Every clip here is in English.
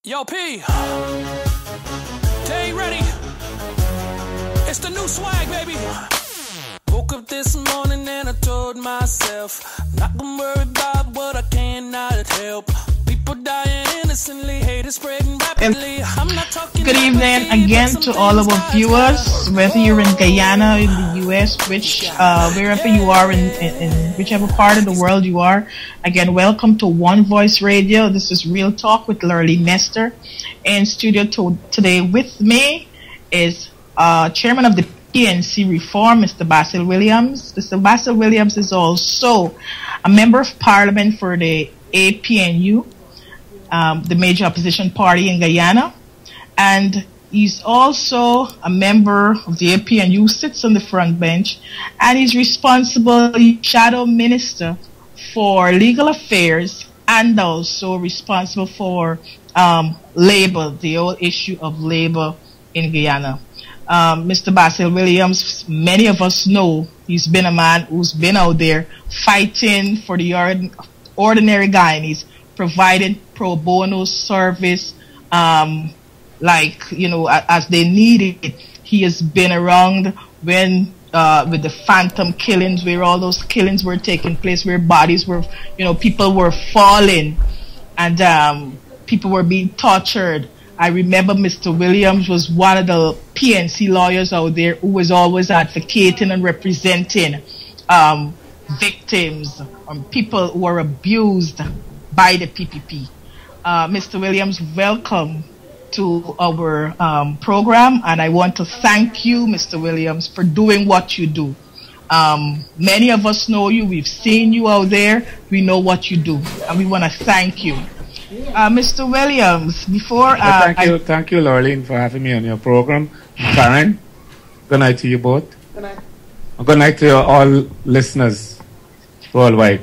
Yo, P, they ready? It's the new swag, baby. Woke up this morning and I told myself, I'm not gonna worry about what I cannot help. People dying innocently, hate is spreading rapidly. I'm not talking. Good evening again to all of our viewers, whether you're in Guyana, in the US, wherever you are, in whichever part of the world you are. Again, welcome to One Voice Radio. This is Real Talk with Lurlene Nestor. In studio today with me is Chairman of the PNC Reform, Mr. Basil Williams. Mr. Basil Williams is also a Member of Parliament for the APNU, the major opposition party in Guyana, and he's also a member of the APNU, sits on the front bench, and he's responsible shadow minister for legal affairs and also responsible for labor, the whole issue of labor in Guyana. Mr. Basil Williams, many of us know he's been a man who's been out there fighting for the ordinary Guyanese, providing pro bono service, as they need it. He has been around when with the phantom killings, where all those killings were taking place, where bodies were, people were falling and people were being tortured. I remember Mr. Williams was one of the PNC lawyers out there who was always advocating and representing victims, people who were abused by the PPP. Mr. Williams, welcome to our program, and I want to thank you, Mr. Williams, for doing what you do. Many of us know you, we've seen you out there, we know what you do, and we want to thank you. Mr. Williams, before... Thank you, Lurlene, for having me on your program. Karen, good night to you both. Good night. Good night to all listeners worldwide.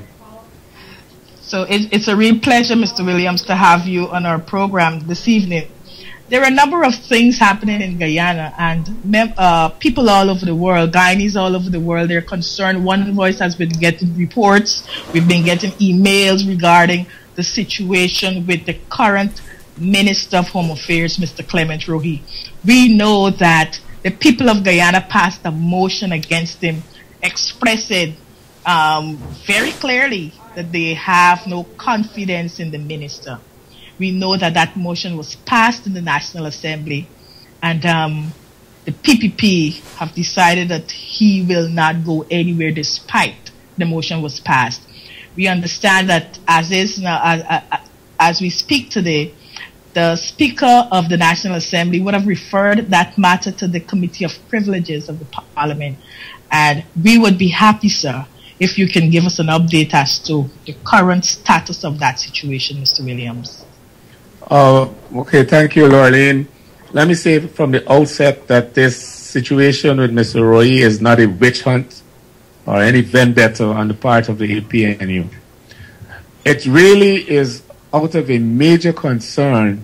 So it's a real pleasure, Mr. Williams, to have you on our program this evening. There are a number of things happening in Guyana, and people all over the world, Guyanese all over the world, they're concerned. One Voice has been getting reports. We've been getting emails regarding the situation with the current Minister of Home Affairs, Mr. Rohee. We know that the people of Guyana passed a motion against him, expressing very clearly that they have no confidence in the minister. We know that that motion was passed in the National Assembly, and the PPP have decided that he will not go anywhere despite the motion was passed. We understand that as we speak today, the Speaker of the National Assembly would have referred that matter to the Committee of Privileges of the Parliament, and we would be happy, sir, if you can give us an update as to the current status of that situation, Mr. Williams. Okay, thank you, Lurlene. Let me say from the outset that this situation with Mr. Rohee is not a witch hunt or any vendetta on the part of the APNU. It really is out of a major concern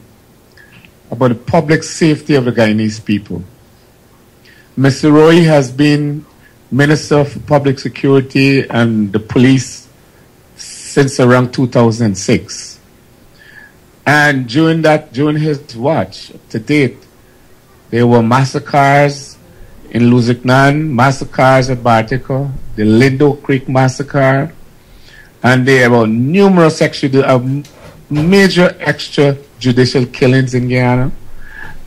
about the public safety of the Guyanese people. Mr. Rohee has been Minister for Public Security and the Police since around 2006. And during his watch to date, there were massacres in Luziknan, massacres at Bartico, the Lindo Creek massacre, and there were numerous major extrajudicial killings in Guyana.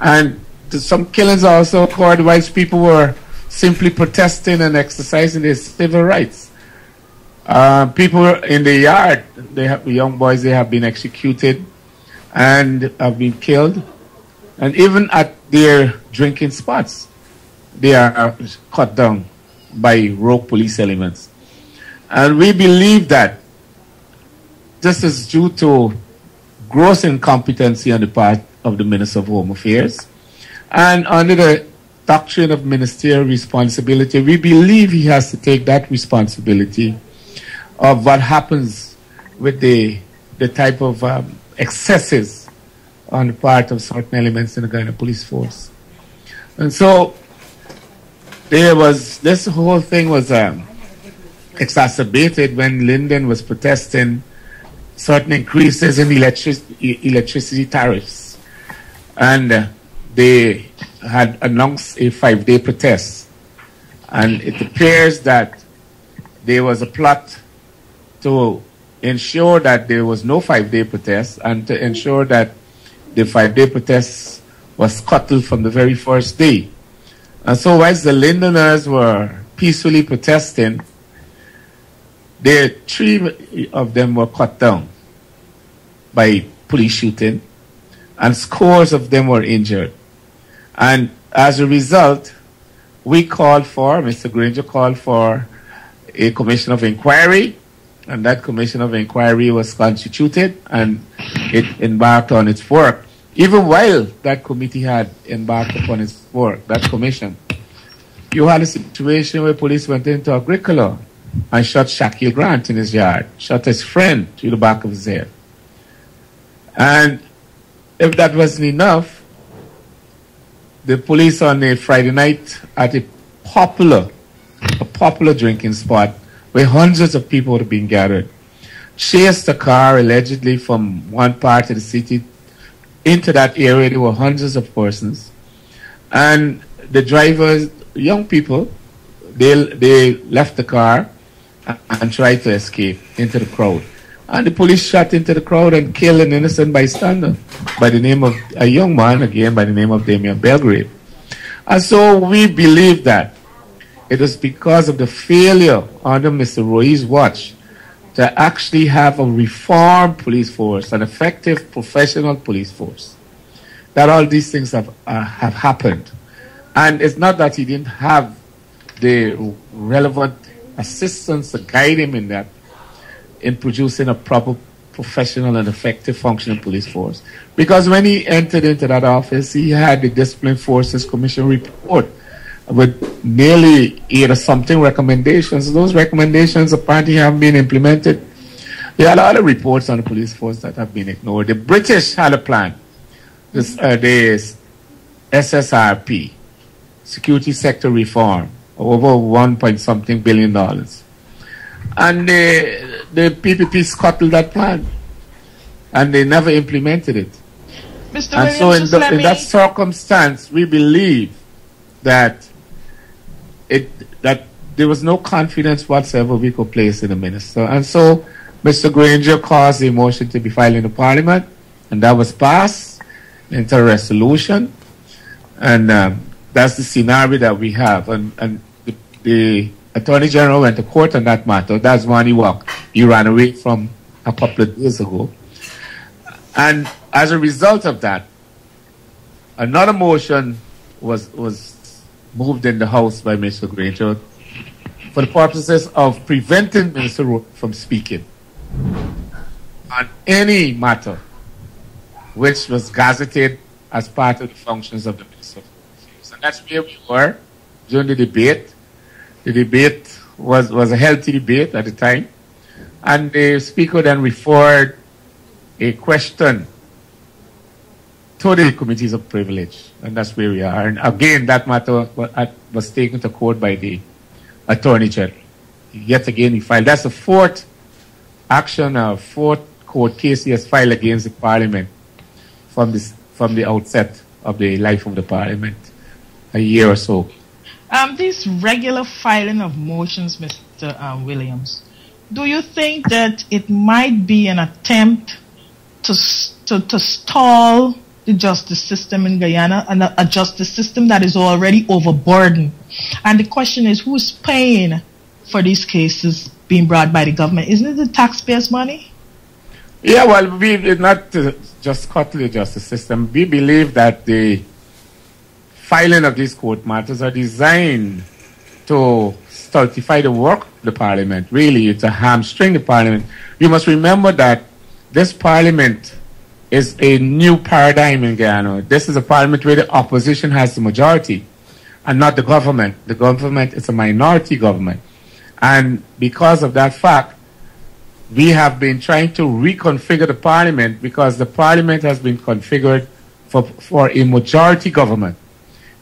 And some killings also occurred whilst people were simply protesting and exercising their civil rights. People in the yard, young boys, they have been executed and have been killed. And even at their drinking spots, they are cut down by rogue police elements. And we believe that this is due to gross incompetency on the part of the Minister of Home Affairs. And under the doctrine of ministerial responsibility, we believe he has to take that responsibility of what happens with the type of excesses on the part of certain elements in the Guyana police force. And so this whole thing was exacerbated when Linden was protesting certain increases in electricity tariffs. And they had announced a 5-day protest. And it appears that there was a plot to ensure that there was no 5-day protest and to ensure that the 5-day protest was scuttled from the very first day. And so whilst the Londoners were peacefully protesting, 3 of them were cut down by police shooting, and scores of them were injured. And as a result, Mr. Granger called for a commission of inquiry, and that commission of inquiry was constituted, and it embarked on its work. Even while that committee had embarked upon its work, that commission, you had a situation where police went into Agricola and shot Shaquille Grant in his yard, shot his friend through the back of his head. And if that wasn't enough, the police on a Friday night at a popular drinking spot where hundreds of people had been gathered, chased a car allegedly from one part of the city into that area. There were hundreds of persons. And the drivers, young people, they left the car and tried to escape into the crowd. And the police shot into the crowd and killed an innocent bystander by the name of a young man, again by the name of Damian Belgrave. And so we believe that it was because of the failure under Mr. Rohee's watch to actually have a reformed police force, an effective professional police force, that all these things have happened. And it's not that he didn't have the relevant assistance to guide him in producing a proper, professional and effective functioning police force. Because when he entered into that office, he had the Discipline Forces Commission report with nearly 8 or something recommendations. Those recommendations apparently haven't been implemented. There are other reports on the police force that have been ignored. The British had a plan. The SSRP, Security Sector Reform, over $1 billion. And the PPP scuttled that plan. And they never implemented it. Mr. And Williams, so in that circumstance, we believe that there was no confidence whatsoever we could place in the minister. And so Mr. Granger caused the motion to be filed in the Parliament, and that was passed into a resolution. And that's the scenario that we have. And the Attorney General went to court on that matter. That's when he ran away from a couple of days ago. And as a result of that, another motion was moved in the House by Mr. Granger for the purposes of preventing Minister Rohee from speaking on any matter which was gazetted as part of the functions of the Minister of Affairs. And that's where we were during the debate. The debate was a healthy debate at the time. And the Speaker then referred a question to the committees of privilege. And that's where we are. And again, that matter was taken to court by the Attorney General. Yet again, he filed. That's the 4th action, 4th court case he has filed against the Parliament from the outset of the life of the Parliament, a year or so. This regular filing of motions, Mr. Williams, do you think that it might be an attempt to stall the justice system in Guyana, and a justice system that is already overburdened? And the question is, who's paying for these cases being brought by the government? Isn't it the taxpayers' money? Yeah, well, we did not just cut the justice system. We believe that the filing of these court matters are designed to stultify the work of the Parliament. Really, it's a hamstring the Parliament. You must remember that this Parliament is a new paradigm in Guyana. This is a Parliament where the opposition has the majority and not the government. The government is a minority government. And because of that fact, we have been trying to reconfigure the Parliament, because the Parliament has been configured for a majority government.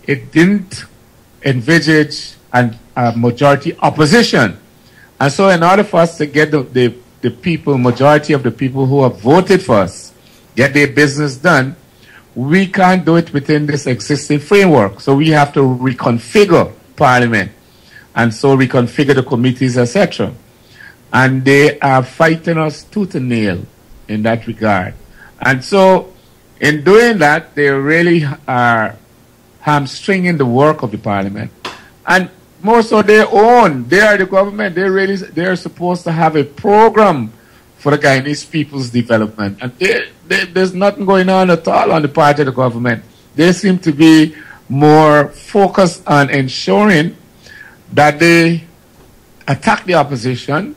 It didn't envisage a majority opposition. And so in order for us to get the people, majority of the people who have voted for us, get their business done, we can't do it within this existing framework. So we have to reconfigure Parliament, and so reconfigure the committees, etc. And they are fighting us tooth and nail in that regard. And so in doing that, they really are hamstringing the work of the Parliament. And more so they are the government, they're supposed to have a program for the Guyanese people's development. And there's nothing going on at all on the part of the government. They seem to be more focused on ensuring that they attack the opposition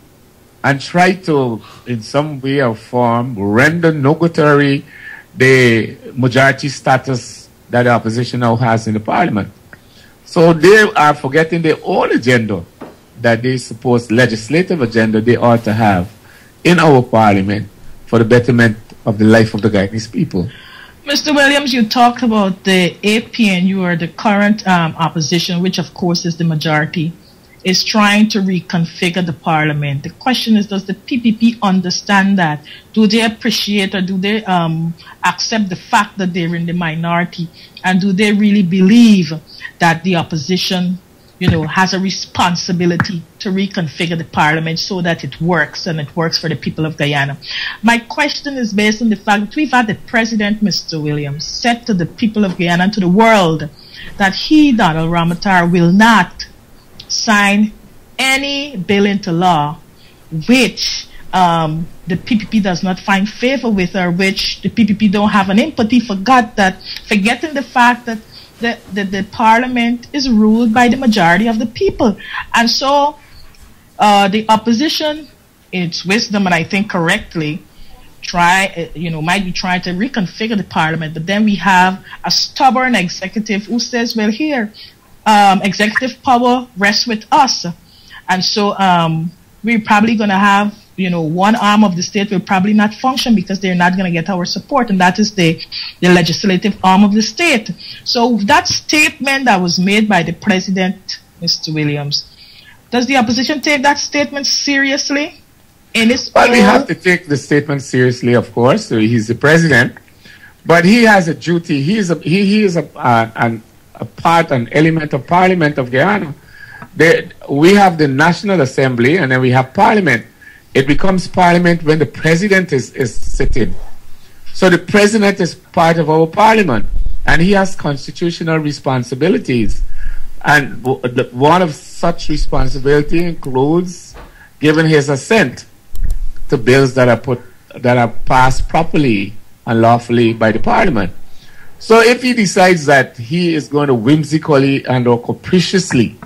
and try to, in some way or form, render nugatory the majority status that the opposition now has in the Parliament. So they are forgetting their own agenda, that they suppose legislative agenda they ought to have in our Parliament for the betterment of the life of the Guyanese people. Mr. Williams, you talked about the APNU, or the current opposition, which of course is the majority, is trying to reconfigure the Parliament. The question is, does the PPP understand that? Do they appreciate, or do they accept the fact that they're in the minority? And do they really believe that the opposition, has a responsibility to reconfigure the Parliament so that it works, and it works for the people of Guyana? My question is based on the fact that we've had the President, Mr. Williams, said to the people of Guyana and to the world that he, Donald Ramotar, will not sign any bill into law which the PPP does not find favor with, or which the PPP don't have an input. He forgetting the fact that the Parliament is ruled by the majority of the people. And so the opposition, in its wisdom, and I think correctly, might be trying to reconfigure the Parliament. But then we have a stubborn executive who says, well, here, executive power rests with us. And so we're probably going to have, one arm of the state will probably not function because they're not going to get our support, and that is the legislative arm of the state. So that statement that was made by the President, Mr. Williams, does the opposition take that statement seriously? Well, we have to take the statement seriously, of course. So he's the President, but he has a duty. He is an element of Parliament of Guyana. We have the National Assembly, and then we have Parliament. It becomes Parliament when the President is sitting. So the President is part of our Parliament, and he has constitutional responsibilities. And one of such responsibility includes giving his assent to bills that are passed properly and lawfully by the Parliament. So if he decides that he is going to whimsically and or capriciously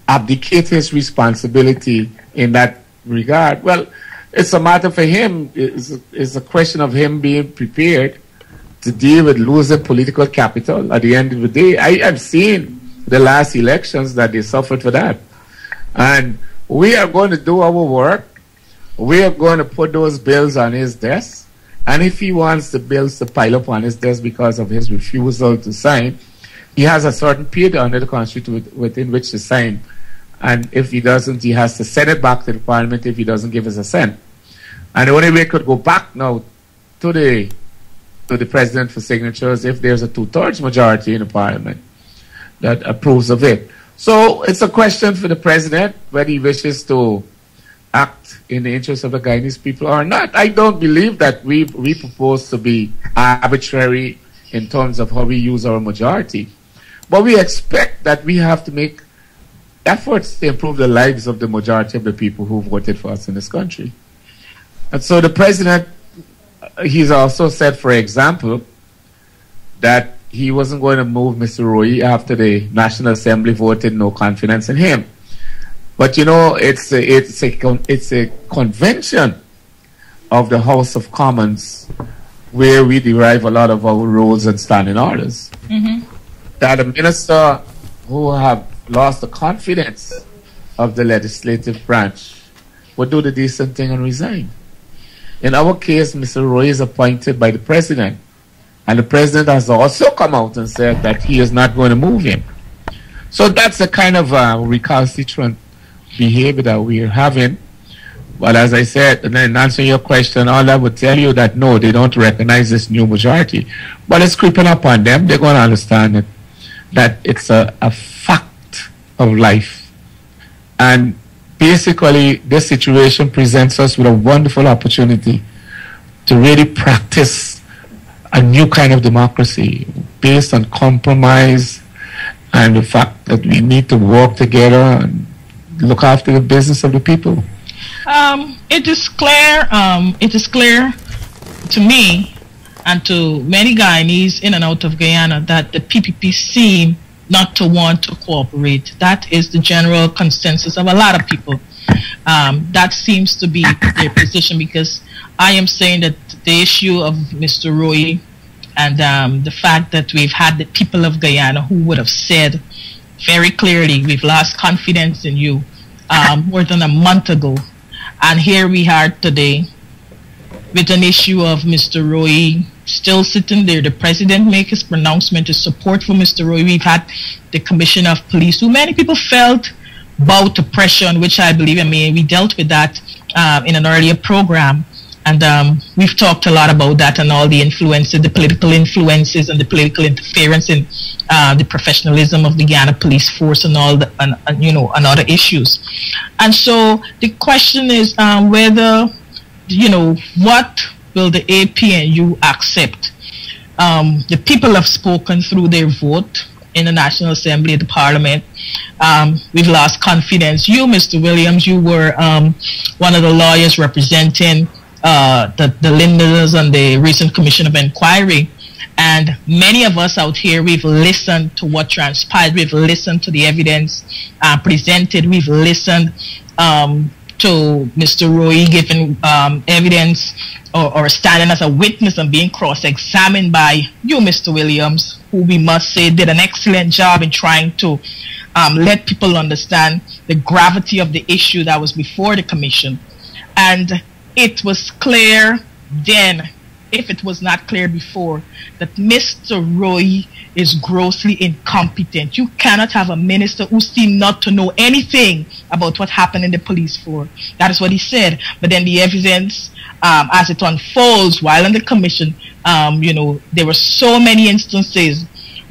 abdicate his responsibility in that regard, well, it's a matter for him. It's a question of him being prepared to deal with losing political capital at the end of the day. I have seen the last elections that they suffered for that. And we are going to do our work. We are going to put those bills on his desk. And if he wants the bills to pile up on his desk because of his refusal to sign, he has a certain period under the Constitution within which to sign. And if he doesn't, he has to send it back to the Parliament if he doesn't give his assent. And the only way it could go back now to the President for signatures if there's a 2/3 majority in the Parliament that approves of it. So it's a question for the President whether he wishes to act in the interest of the Guyanese people or not. I don't believe that we propose to be arbitrary in terms of how we use our majority. But we expect that we have to make efforts to improve the lives of the majority of the people who voted for us in this country. And so the President, he's also said, for example, that he wasn't going to move Mr. Rohee after the National Assembly voted no confidence in him. But it's a convention of the House of Commons where we derive a lot of our rules and standing orders. Mm-hmm. That a minister who have lost the confidence of the legislative branch would do the decent thing and resign. In our case, Mr. Rohee is appointed by the President, and the President has also come out and said that he is not going to move him. So that's the kind of recalcitrant behavior that we are having. But as I said, and then answering your question, all I would tell you that no, they don't recognize this new majority. But it's creeping up on them. They're going to understand it, that it's a fact of life. And basically, this situation presents us with a wonderful opportunity to really practice a new kind of democracy based on compromise and the fact that we need to work together and look after the business of the people. It is clear. It is clear to me and to many Guyanese in and out of Guyana that the PPP seem not to want to cooperate. That is the general consensus of a lot of people. That seems to be their position, because I am saying that the issue of Mr. Rohee and the fact that we've had the people of Guyana who would have said very clearly, we've lost confidence in you more than a month ago. And here we are today with an issue of Mr. Rohee still sitting there. The president make his pronouncement, his support for Mr. Rohee. We've had the commissioner of police, who many people felt bowed to pressure, on which I believe, we dealt with that in an earlier program. And we've talked a lot about that and all the influences, the political influences and the political interference in the professionalism of the Guyana police force and all the, and other issues. And so the question is whether, what will the APNU accept? The people have spoken through their vote in the National Assembly, the Parliament. We've lost confidence. You, Mr. Williams, you were one of the lawyers representing the Linders and the recent Commission of Inquiry. And many of us out here, we've listened to what transpired. We've listened to the evidence presented. We've listened to Mr. Rohee giving evidence or standing as a witness and being cross-examined by you, Mr. Williams, who we must say did an excellent job in trying to let people understand the gravity of the issue that was before the commission. And it was clear then, if it was not clear before, that Mr. Rohee is grossly incompetent. You cannot have a minister who seemed not to know anything about what happened in the police force. That is what he said. But then the evidence, as it unfolds while in the commission, there were so many instances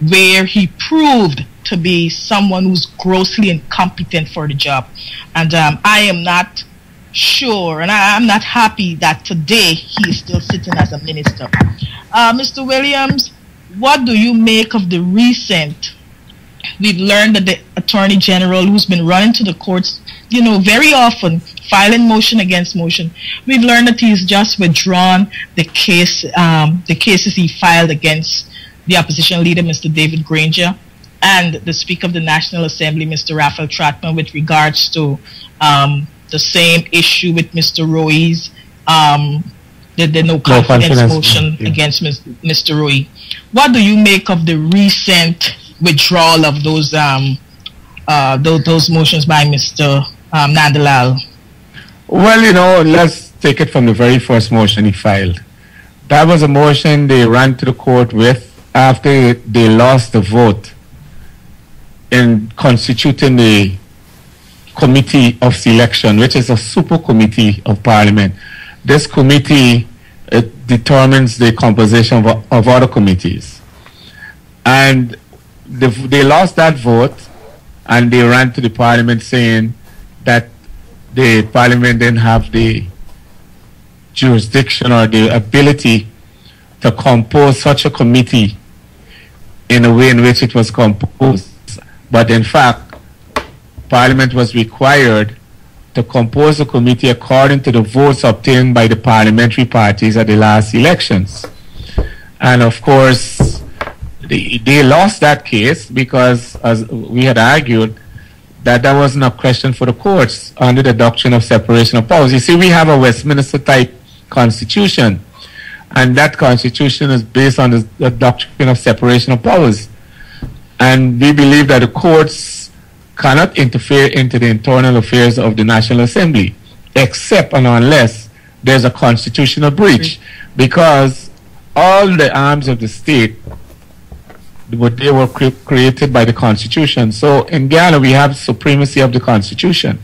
where he proved to be someone who's grossly incompetent for the job. And I am not sure, and I'm not happy that today he is still sitting as a minister. Mr. Williams, what do you make of the recent? We've learned that the Attorney General, who's been running to the courts, very often filing motion against motion, we've learned that he's just withdrawn the cases he filed against the opposition leader, Mr. David Granger, and the Speaker of the National Assembly, Mr. Raphael Trotman, with regards to the same issue with Mr. Rohee's, the no confidence motion against Mr. Rohee. What do you make of the recent withdrawal of those motions by Mr. Nandalal? Well, let's take it from the very first motion he filed. That was a motion they ran to the court with after they lost the vote in constituting the Committee of Selection, which is a super committee of Parliament. This committee determines the composition of other committees. And they lost that vote, and they ran to the Parliament saying that the Parliament didn't have the jurisdiction or the ability to compose such a committee in a way in which it was composed. But in fact, Parliament was required to compose a committee according to the votes obtained by the parliamentary parties at the last elections. And of course, they lost that case because, as we had argued, that wasn't a question for the courts under the doctrine of separation of powers. You see, we have a Westminster type constitution, and that constitution is based on the doctrine of separation of powers. And we believe that the courts cannot interfere into the internal affairs of the National Assembly, except and unless there's a constitutional breach, because all the arms of the state, they were created by the Constitution. So in Guyana, we have supremacy of the Constitution.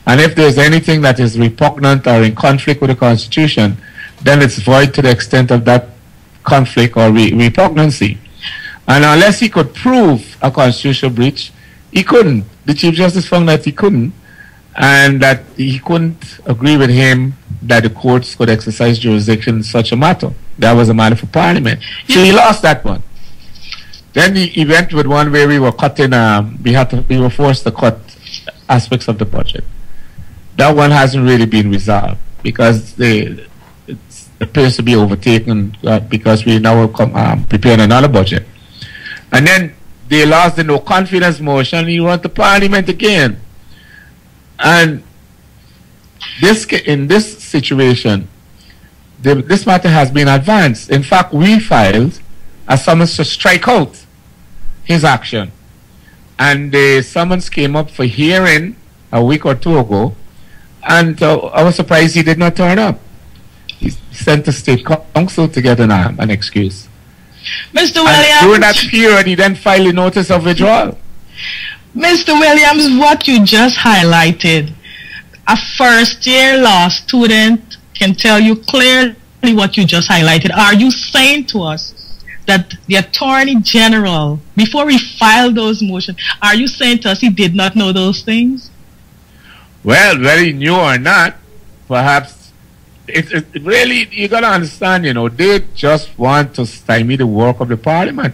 And if there's anything that is repugnant or in conflict with the Constitution, then it's void to the extent of that conflict or repugnancy. And unless he could prove a constitutional breach, he couldn't. The Chief Justice found that he couldn't, and that he couldn't agree with him that the courts could exercise jurisdiction in such a matter. That was a matter for Parliament. So he lost that one. Then he went with one where we were cutting, we were forced to cut aspects of the budget. That one hasn't really been resolved because it appears to be overtaken because we now preparing another budget. And then they lost the no confidence motion. He went to Parliament again. And in this situation, this matter has been advanced. In fact, we filed a summons to strike out his action. And the summons came up for hearing a week or two ago. And I was surprised he did not turn up. He sent to State Council to get an excuse. Mr. Williams. And during that period, he then filed a notice of withdrawal. Mr. Williams, what you just highlighted, a first-year law student can tell you clearly what you just highlighted. Are you saying to us that the Attorney General, before he filed those motions, are you saying to us he did not know those things? Well, whether he knew or not, perhaps, it really, you got to understand, they just want to stymie the work of the Parliament.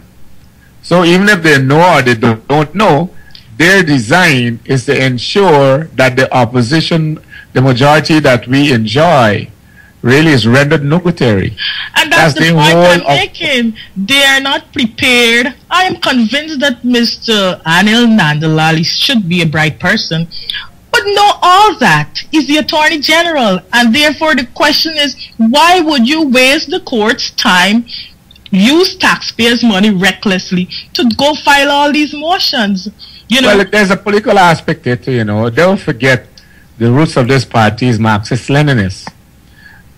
So even if they know or they don't know, their design is to ensure that the opposition, the majority that we enjoy, really is rendered nugatory. And that's the point I'm making. They are not prepared. I am convinced that Mr. Anil Nandalal should be a bright person. But know all that is the Attorney General. And therefore the question is, why would you waste the court's time, use taxpayers' money recklessly to go file all these motions? Well, there's a political aspect to it, Don't forget the roots of this party is Marxist-Leninist.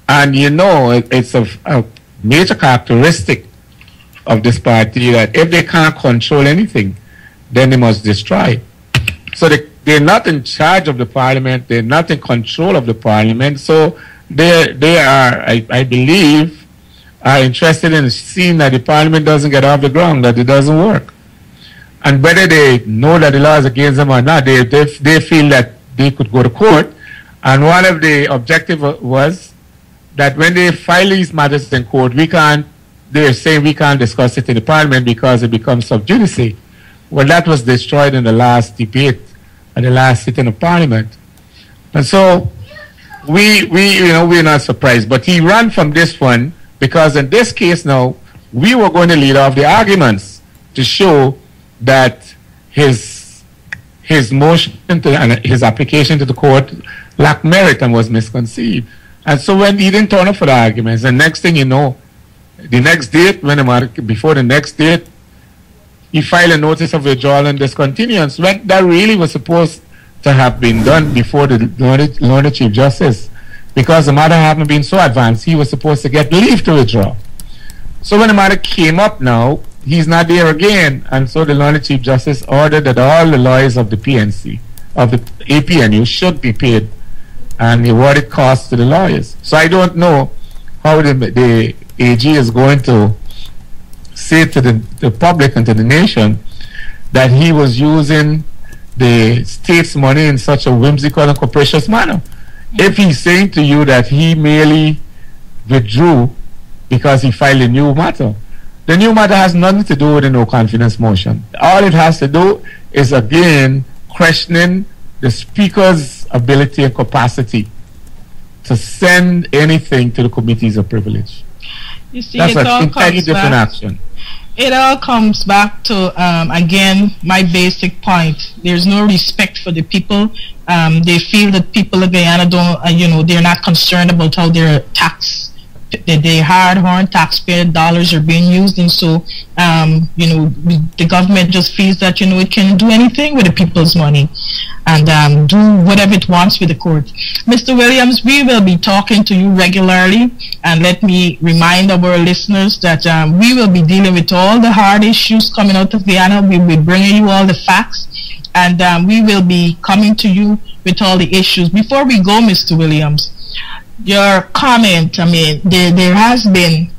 And it's a major characteristic of this party that if they can't control anything, then they must destroy. So they're not in charge of the Parliament, they're not in control of the Parliament, so they are, I believe, are interested in seeing that the Parliament doesn't get off the ground, that it doesn't work. And whether they know that the law is against them or not, they feel that they could go to court. And one of the objectives was that when they file these matters in court, they're saying we can't discuss it in the Parliament because it becomes sub judice. Well, that was destroyed in the last debate at the last sitting of Parliament. And so we're not surprised. But he ran from this one because in this case now, we were going to lead off the arguments to show that his motion and his application to the court lacked merit and was misconceived. And so when he didn't turn up for the arguments, the next thing you know, the next date, before the next date, he filed a notice of withdrawal and discontinuance. When that really was supposed to have been done before the Lord Chief Justice, because the matter hadn't been so advanced, he was supposed to get leave to withdraw. So when the matter came up now, he's not there again, and so the Lord Chief Justice ordered that all the lawyers of the PNC, of the APNU, should be paid, and he awarded costs to the lawyers. So I don't know how the AG is going to say to the public and to the nation that he was using the state's money in such a whimsical and capricious manner. If he's saying to you that he merely withdrew because he filed a new matter, the new matter has nothing to do with the no confidence motion. All it has to do is, again, questioning the Speaker's ability and capacity to send anything to the committees of privilege. You see, that's an entirely different action. It all comes back to, again, my basic point. There's no respect for the people. They feel that people of Guyana don't, they're not concerned about how their hard-earned taxpayer dollars are being used, and so the government just feels that it can do anything with the people's money and do whatever it wants with the court. Mr. Williams, we will be talking to you regularly, and let me remind our listeners that we will be dealing with all the hard issues coming out of Guyana. We will be bringing you all the facts, and we will be coming to you with all the issues. Before we go, Mr. Williams, your comment, I mean, there has been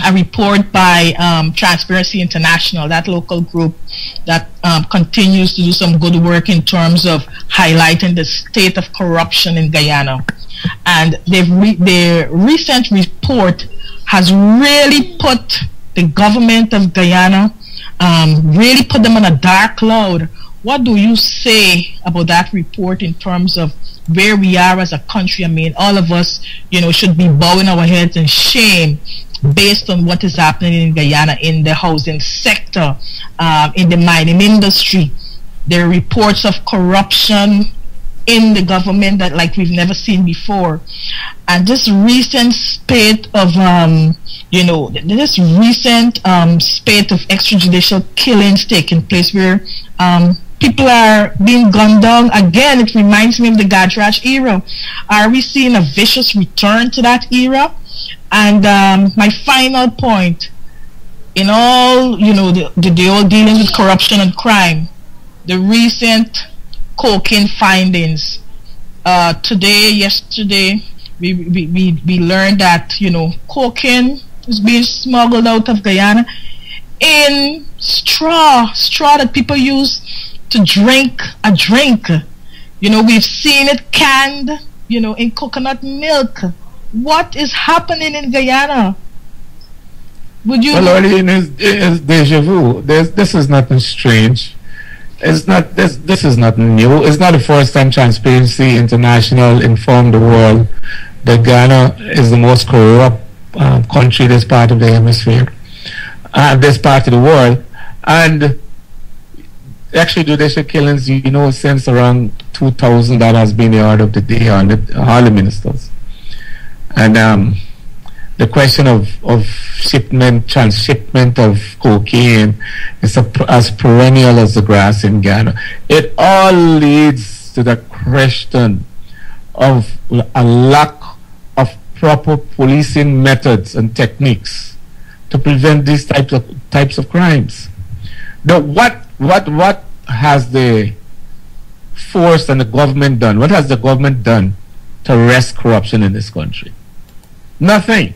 a report by Transparency International, that local group that continues to do some good work in terms of highlighting the state of corruption in Guyana. And their recent report has really put the government of Guyana, really put them on a dark cloud. What do you say about that report in terms of where we are as a country? I mean, all of us, should be bowing our heads in shame based on what is happening in Guyana, in the housing sector, in the mining industry. There are reports of corruption in the government that like we've never seen before. And this recent spate of, this recent spate of extrajudicial killings taking place where people are being gunned down. Again, it reminds me of the Gadrach era. Are we seeing a vicious return to that era? And my final point, in all, the old dealings with corruption and crime, the recent cocaine findings, yesterday, we learned that, cocaine is being smuggled out of Guyana in straw that people use to drink a drink. We've seen it canned, in coconut milk. What is happening in Guyana? Would you? Well, it's deja vu. This is nothing strange. It's not. This is not new. It's not the first time Transparency International informed the world that Ghana is the most corrupt country this part of the hemisphere, this part of the world, and actually judicial killings. Since around 2000, that has been the order of the day on all the ministers. And the question of transshipment of cocaine is as perennial as the grass in Ghana. It all leads to the question of a lack of proper policing methods and techniques to prevent these types of crimes. Now, what has the force and the government done? What has the government done to arrest corruption in this country? Nothing.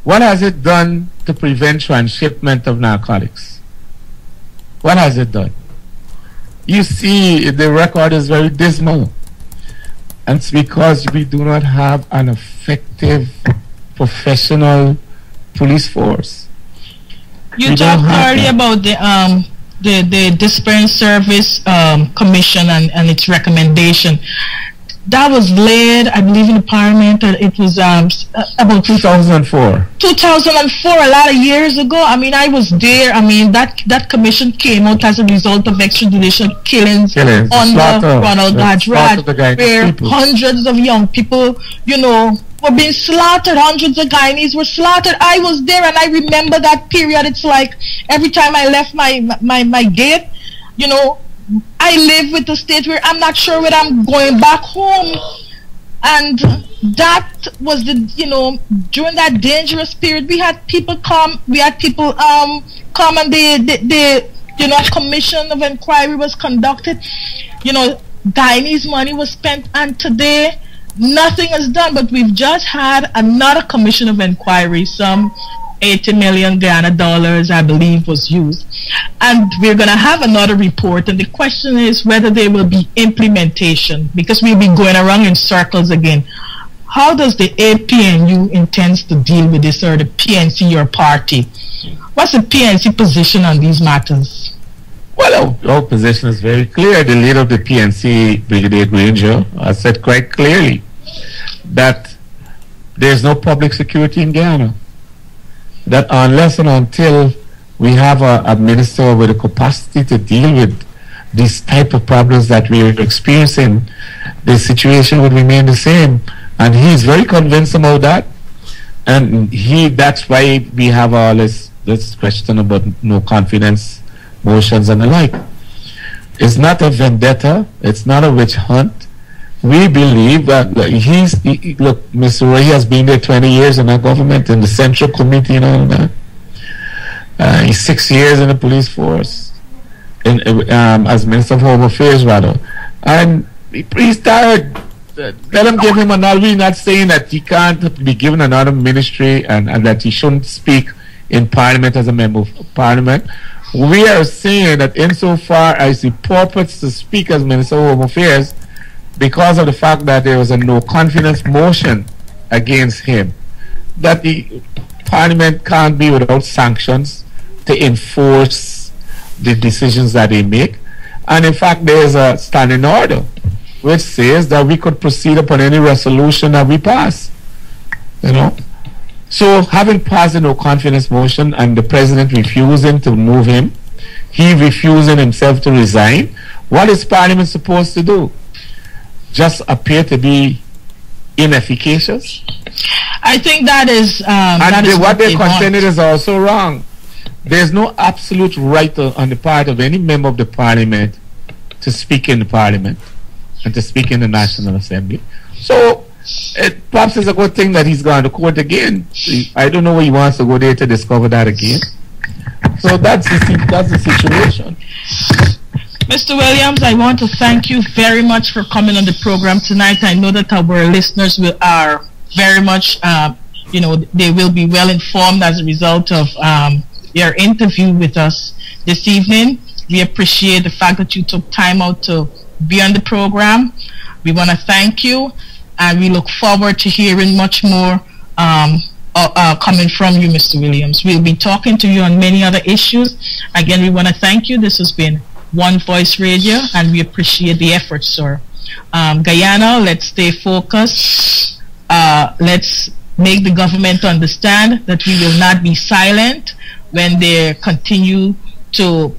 What has it done to prevent transshipment of narcotics? What has it done? You see, the record is very dismal. And it's because we do not have an effective, professional police force. You talked earlier about the Disciplinary Service Commission and its recommendation. That was led, I believe, in the Parliament. It was about 2004. 2004, a lot of years ago. I mean, I was there. I mean, that commission came out as a result of extrajudicial killings on the Ronald Gadrach, where hundreds of young people, were being slaughtered. Hundreds of Guyanese were slaughtered. I was there, and I remember that period. It's like every time I left my gate, I live with a state where I'm not sure whether I'm going back home. And that was during that dangerous period, we had people come and a commission of inquiry was conducted. Guyanese money was spent, and today nothing is done. But we've just had another commission of inquiry, some 80 million Ghana dollars, I believe, was used. And we're going to have another report. And the question is whether there will be implementation, because we'll be going around in circles again. How does the APNU intends to deal with this, or the PNC, your party? What's the PNC position on these matters? Well, our position is very clear. The leader of the PNC, Brigadier Granger, has said quite clearly that there's no public security in Ghana. That unless and until we have a minister with the capacity to deal with these type of problems that we are experiencing, the situation would remain the same. And he's very convinced about that. And that's why we have all this question about no confidence motions and the like. It's not a vendetta. It's not a witch hunt. We believe that look, Mr. Rohee has been there 20 years in our government, in the Central Committee and all that. He's 6 years in the police force. as Minister of Home Affairs, rather. And he started, let him give him another. We're not saying that he can't be given another ministry and that he shouldn't speak in Parliament as a member of Parliament. We are saying that insofar as he purports to speak as Minister of Home Affairs, because of the fact that there was a no confidence motion against him, that the Parliament can't be without sanctions to enforce the decisions that they make. And in fact, there is a standing order which says that we could proceed upon any resolution that we pass. You know, so having passed a no confidence motion and the president refusing to move him, he refusing himself to resign, what is Parliament supposed to do? Just appear to be inefficacious? I think that is what they contended is also wrong. There's no absolute right on the part of any member of the Parliament to speak in the Parliament and to speak in the National Assembly. So it perhaps is a good thing that he's gone to court again. I don't know where he wants to go there to discover that again. So that's the situation. Mr. Williams, I want to thank you very much for coming on the program tonight. I know that our listeners are very much, they will be well informed as a result of your interview with us this evening. We appreciate the fact that you took time out to be on the program. We want to thank you, and we look forward to hearing much more coming from you, Mr. Williams. We'll be talking to you on many other issues. Again, we want to thank you. This has been One Voice Radio, and we appreciate the effort, sir. Guyana, let's stay focused. Let's make the government understand that we will not be silent when they continue to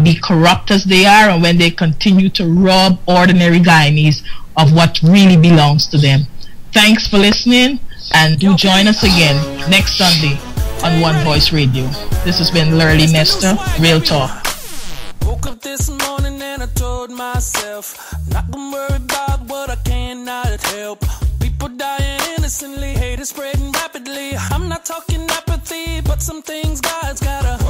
be corrupt as they are, and when they continue to rob ordinary Guyanese of what really belongs to them. Thanks for listening, and do join us again next Sunday on One Voice Radio. This has been Lurlene Nestor, Real Talk. Woke up this morning and I told myself, not gonna worry about what I cannot help. People dying innocently, hate is spreading rapidly. I'm not talking apathy, but some things God's gotta